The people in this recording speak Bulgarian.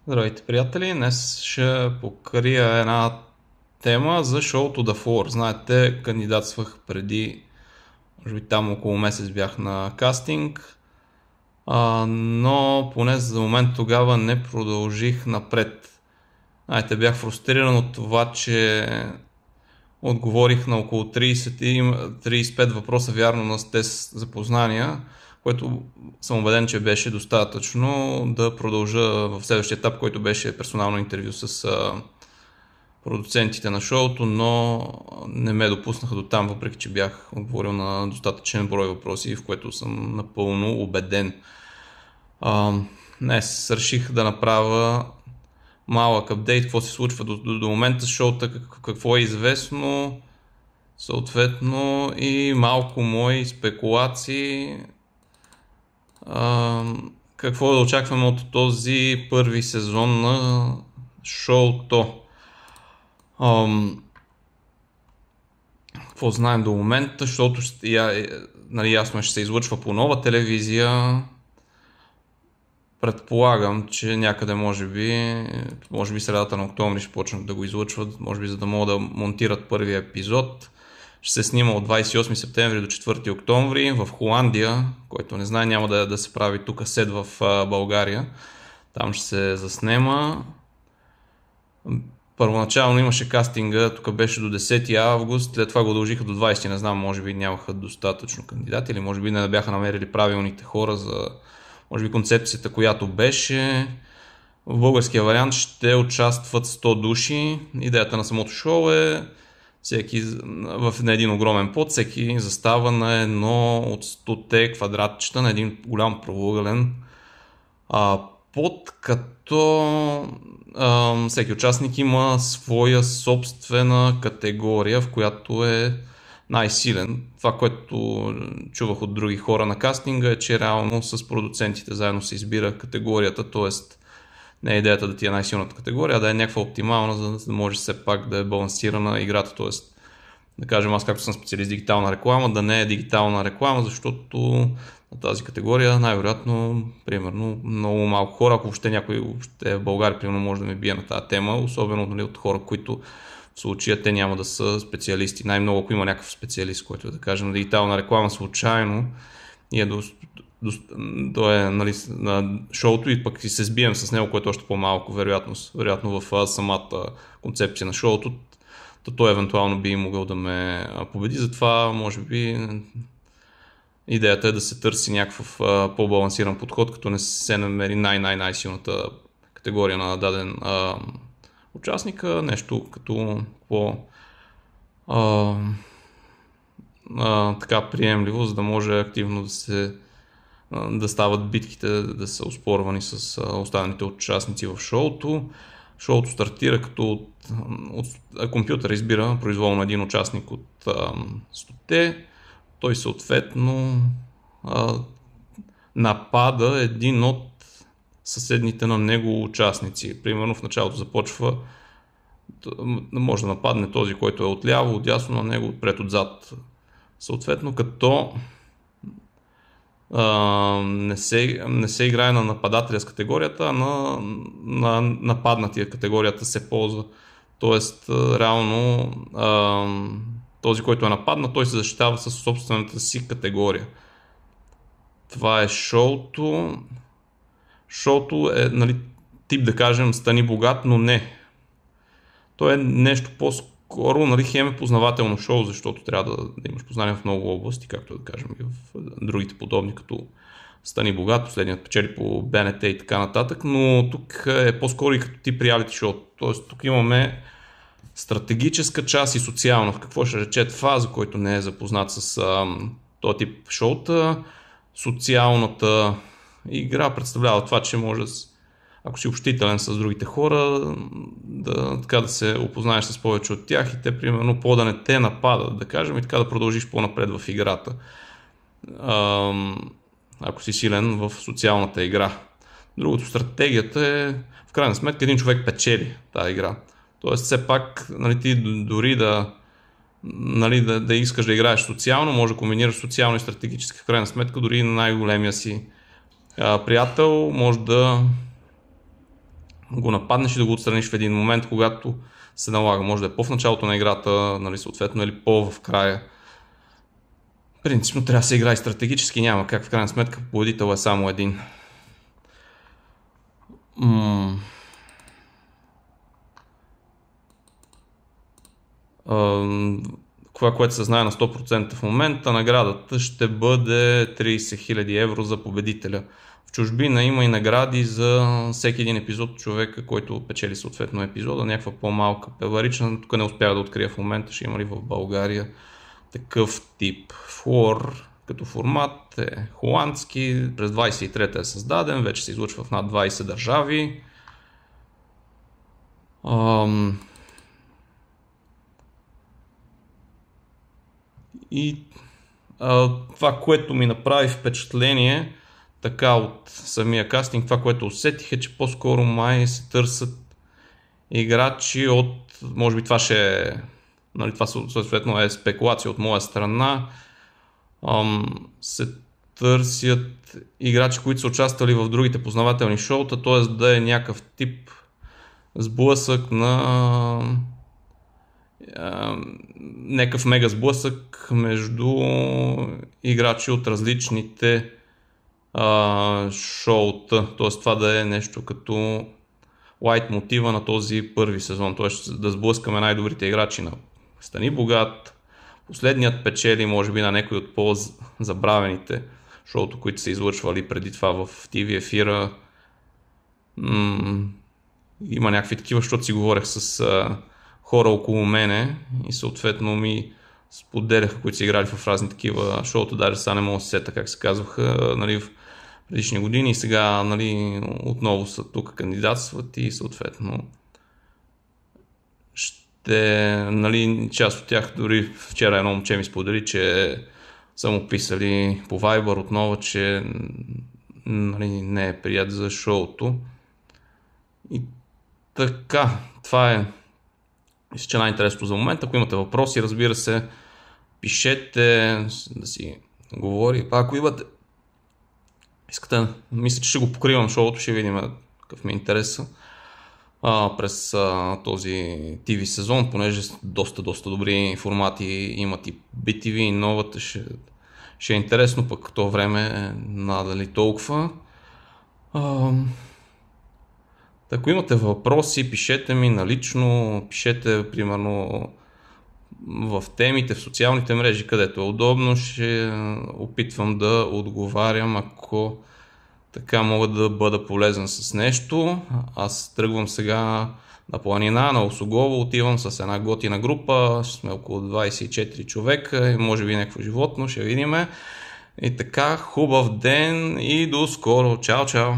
Здравейте, приятели! Днес ще покрия една тема за шоуто The Four. Знаете, кандидатствах преди, може би там около месец бях на кастинг, но поне за момент тогава не продължих напред. Знаете, бях фрустриран от това, че отговорих на около 35 въпроса вярно на тест за познания, което съм убеден, че беше достатъчно да продължа в следващия етап, който беше персонално интервю с продуцентите на шоуто, но не ме допуснаха до там, въпреки че бях отговорил на достатъчен брой въпроси, в което съм напълно убеден. Днес реших да направя малък апдейт, какво се случва до момента с шоута, какво е известно, съответно и малко мои спекулации, какво да очакваме от този първи сезон на шоуто. Какво знаем до момента, защото нали, ясно ще се излъчва по нова телевизия. Предполагам, че някъде може би средата на октомври ще почнат да го излъчват, може би за да могат да монтират първия епизод. Ще се снима от 28 септември до 4 октомври в Холандия, който не знае, няма да се прави тук сет в България. Там ще се заснема. Първоначално имаше кастинга, тук беше до 10 август, след това го удължиха до 20, не знам, може би нямаха достатъчно кандидати или може би не бяха намерили правилните хора за, може би, концепцията, която беше. В българския вариант ще участват 100 души. Идеята на самото шоу е всеки на един огромен под, всеки застава на едно от 100 квадратчета на един голям правоъгълен под, като всеки участник има своя собствена категория, в която е най-силен. Това, което чувах от други хора на кастинга, е, че реално с продуцентите заедно се избира категорията, т.е. не е идеята да ти е най-силната категория, а да е някаква оптимална, за да може все пак да е балансирана играта. Т.е. да кажем, аз както съм специалист дигитална реклама, да не е дигитална реклама, защото на тази категория най-вероятно, примерно, много малко хора, ако въобще някой въобще в България примерно може да ме бие на тази тема, особено, нали, от хора, които в случая те няма да са специалисти. Най-много, ако има някакъв специалист, който е, да кажем, на дигитална реклама случайно и е нали, на шоуто и пък и се сбием с него, което е още по-малко вероятно в самата концепция на шоуто, то той евентуално би могъл да ме победи. Затова може би идеята е да се търси някакъв по-балансиран подход, като не се намери най-силната категория на даден участника, нещо като така приемливо, за да може активно да стават битките, да са оспорвани с останалите участници в шоуто. Шоуто стартира като от компютъра избира произволно един участник от 100. Той съответно напада един от съседните на него участници. Примерно в началото започва, може да нападне този, който е отляво, отдясно на него, отпред, отзад. Съответно, като не се играе на нападателя с категорията, а на нападнатия категорията се ползва. Тоест, реално този, който е нападнат, той се защитава със собствената си категория. Това е шоуто. Шоуто е, нали, тип, да кажем, стани богат, но не. То е нещо по-скоро, нали, хем е познавателно шоу, защото трябва да имаш познание в много области, както да кажем и в другите подобни, като Стани богат, последният печели по БНТ и така нататък, но тук е по-скоро и като тип реалити шоу. Тоест тук имаме стратегическа част и социална. В какво ще рече това, за който не е запознат с този тип шоута? Социалната игра представлява това, че може, ако си общителен с другите хора, да се опознаеш с повече от тях и те, примерно, да не те нападат, да кажем, и така да продължиш по-напред в играта. Ако си силен в социалната игра. Другото, стратегията е, в крайна сметка, един човек печели тази игра. Тоест, все пак, нали, ти дори да искаш да играеш социално, може да комбинираш социално и стратегически. В крайна сметка, дори на най-големия си приятел може да го нападнеш и да го отстраниш в един момент, когато се налага. Може да е по-в началото на играта, нали, съответно, или по-в края. Принципно трябва да се играе стратегически, няма как, в крайна сметка победител е само един. Това, което се знае на 100% в момента, наградата ще бъде 30 000 евро за победителя. В чужбина има и награди за всеки един епизод човека, който печели съответно епизода, някаква по-малка певарична. Тук не успях да открия в момента, ще има ли в България такъв тип. Флор като формат е холандски, през 23-та е създаден, вече се излъчва в над 20 държави. И това, което ми направи впечатление така от самия кастинг, това, което усетих е, че по-скоро май се търсят играчи от, може би това ще е, нали, това съответно е спекулация от моя страна, се търсят играчи, които са участвали в другите познавателни шоута, т.е. да е някакъв тип сблъсък на някакъв мега сблъсък между играчи от различните шоута. Т.е. това да е нещо като лайт мотива на този първи сезон. Т.е. да сблъскаме най-добрите играчи на Стани богат, последният печели може би на някой от по-забравените шоуто, които са излъчвали преди това в TV ефира. Има някакви такива, защото си говорех с хора около мене и съответно ми споделяха, които са играли в разни такива шоута, даже сега не мога да се сета как се казваха, нали, в предишни години и сега, нали, отново са тук кандидатстват и съответно ще, нали, част от тях, дори вчера едно момче ми сподели, че са му писали по Viber отново, че, нали, не е прият за шоуто. И така, това е мисля, че най-интересното за момента. Ако имате въпроси, разбира се, пишете, да си говори. Ако имате, искате, мисля, че ще го покривам шоуто, ще видим какъв ми е интереса през този TV сезон, понеже доста добри формати имат и BTV и новата, ще е интересно, пък в това време надали толкова. Ако имате въпроси, пишете ми налично, пишете примерно в темите, в социалните мрежи, където е удобно, ще опитвам да отговарям, ако така мога да бъда полезен с нещо. Аз тръгвам сега на планина, на Осогово, отивам с една готина група, ще сме около 24 човека и може би някакво животно, ще видим. И така, хубав ден и до скоро. Чао, чао!